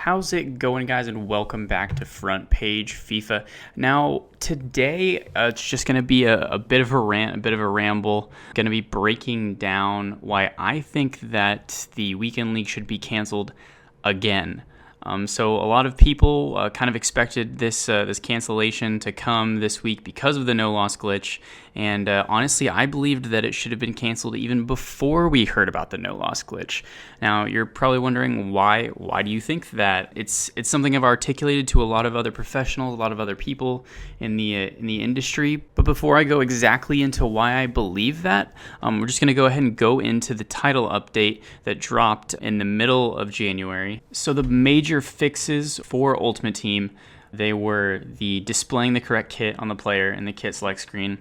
How's it going, guys, and welcome back to Front Page FIFA. Now, today, it's just going to be a bit of a rant, a bit of a ramble. Going to be breaking down why I think that the Weekend League should be canceled again. So a lot of people kind of expected this cancellation to come this week because of the no-loss glitch, and honestly, I believed that it should have been canceled even before we heard about the no-loss glitch. Now, you're probably wondering why. Why do you think that? It's something I've articulated to a lot of other professionals, a lot of other people in the industry. But before I go exactly into why I believe that, we're just going to go ahead and go into the title update that dropped in the middle of January. So the major fixes for Ultimate Team, they were the displaying the correct kit on the player in the kit select screen.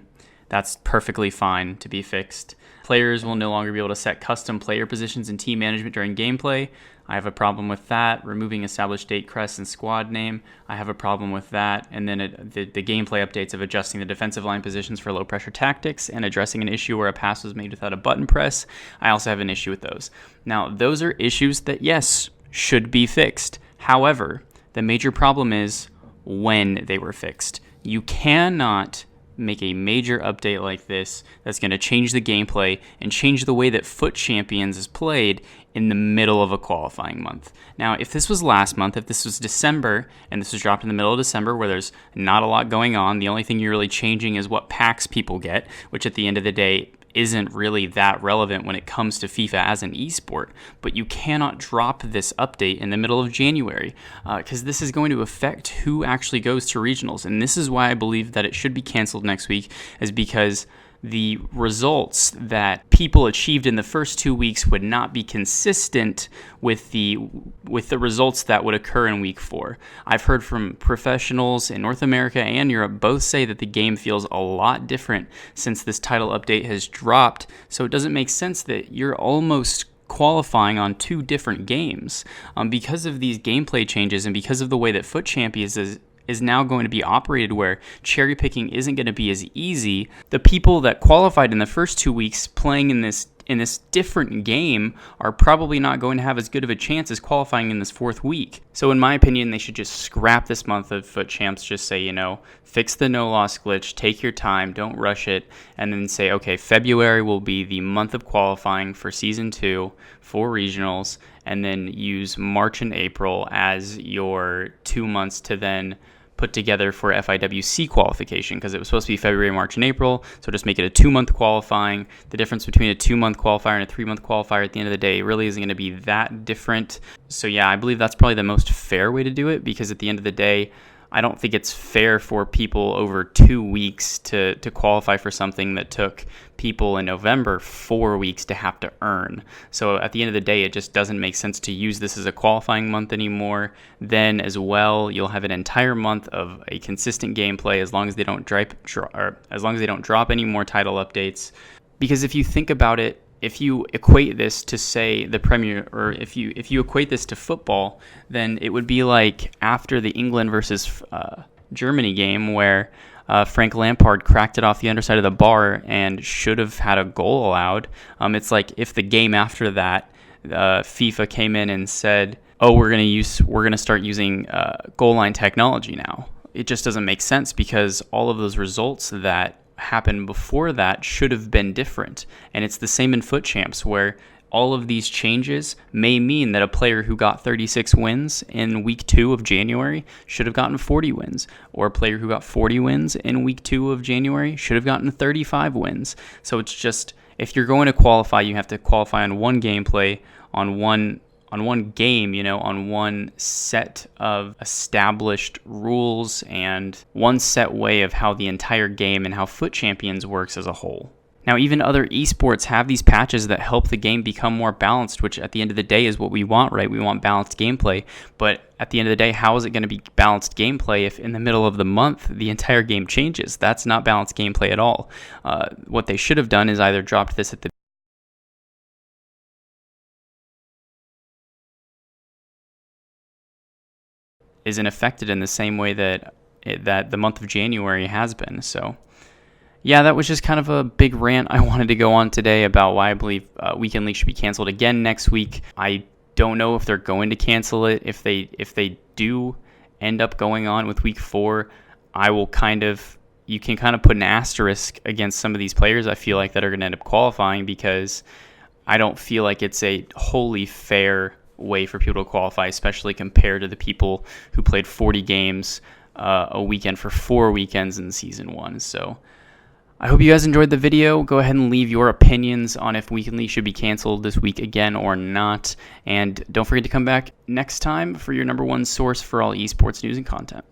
That's perfectly fine to be fixed. Players will no longer be able to set custom player positions in team management during gameplay. I have a problem with that. Removing established date, crest, and squad name. I have a problem with that. And then the gameplay updates of adjusting the defensive line positions for low pressure tactics and addressing an issue where a pass was made without a button press. I also have an issue with those. Now, those are issues that, yes, should be fixed. However, the major problem is when they were fixed. You cannot make a major update like this that's going to change the gameplay and change the way that Foot Champions is played in the middle of a qualifying month. Now, if this was last month, if this was December, and this was dropped in the middle of December where there's not a lot going on, the only thing you're really changing is what packs people get, which at the end of the day isn't really that relevant when it comes to FIFA as an esport. But you cannot drop this update in the middle of January because this is going to affect who actually goes to regionals. And this is why I believe that it should be canceled next week, is because the results that people achieved in the first 2 weeks would not be consistent with the results that would occur in week 4. I've heard from professionals in North America and Europe both say that the game feels a lot different since this title update has dropped, so it doesn't make sense that you're almost qualifying on 2 different games. Because of these gameplay changes and because of the way that Foot Champions is now going to be operated, where cherry picking isn't going to be as easy, the people that qualified in the first 2 weeks playing in this different game are probably not going to have as good of a chance as qualifying in this 4th week. So in my opinion, they should just scrap this month of Foot Champs, just say, fix the no-loss glitch, take your time, don't rush it, and then say, okay, February will be the month of qualifying for Season 2 for regionals, and then use March and April as your 2 months to then put together for FIWC qualification, because it was supposed to be February, March, and April, so just make it a 2-month qualifying. The difference between a 2-month qualifier and a 3-month qualifier at the end of the day really isn't going to be that different. So yeah, I believe that's probably the most fair way to do it, because at the end of the day, I don't think it's fair for people over 2 weeks to qualify for something that took people in November 4 weeks to have to earn. So at the end of the day, it just doesn't make sense to use this as a qualifying month anymore. Then as well, you'll have an entire month of a consistent gameplay as long as they don't drop any more title updates. Because if you think about it, if you equate this to, say, the Premier, or if you equate this to football, then it would be like after the England versus Germany game where Frank Lampard cracked it off the underside of the bar and should have had a goal allowed. It's like if the game after that, FIFA came in and said, "Oh, we're gonna start using goal line technology now." It just doesn't make sense, because all of those results that happened before that should have been different. And it's the same in Foot Champs, where all of these changes may mean that a player who got 36 wins in week 2 of January should have gotten 40 wins, or a player who got 40 wins in week 2 of January should have gotten 35 wins. So it's just, if you're going to qualify, you have to qualify on one gameplay, on one game, on one set of established rules and one set way of how the entire game and how Foot Champions works as a whole. Now, even other esports have these patches that help the game become more balanced, which at the end of the day is what we want, right? We want balanced gameplay. But at the end of the day, how is it going to be balanced gameplay if in the middle of the month the entire game changes? That's not balanced gameplay at all. What they should have done is either dropped this at the isn't affected in the same way that the month of January has been. So yeah, that was just kind of a big rant I wanted to go on today about why I believe Weekend League should be canceled again next week. I don't know if they're going to cancel it. If they do end up going on with week 4, you can kind of put an asterisk against some of these players I feel like that are going to end up qualifying, because I don't feel like it's a wholly fair way for people to qualify, especially compared to the people who played 40 games a weekend for 4 weekends in season 1. So I hope you guys enjoyed the video. Go ahead and leave your opinions on if Weekend League should be canceled this week again or not. And don't forget to come back next time for your #1 source for all esports news and content.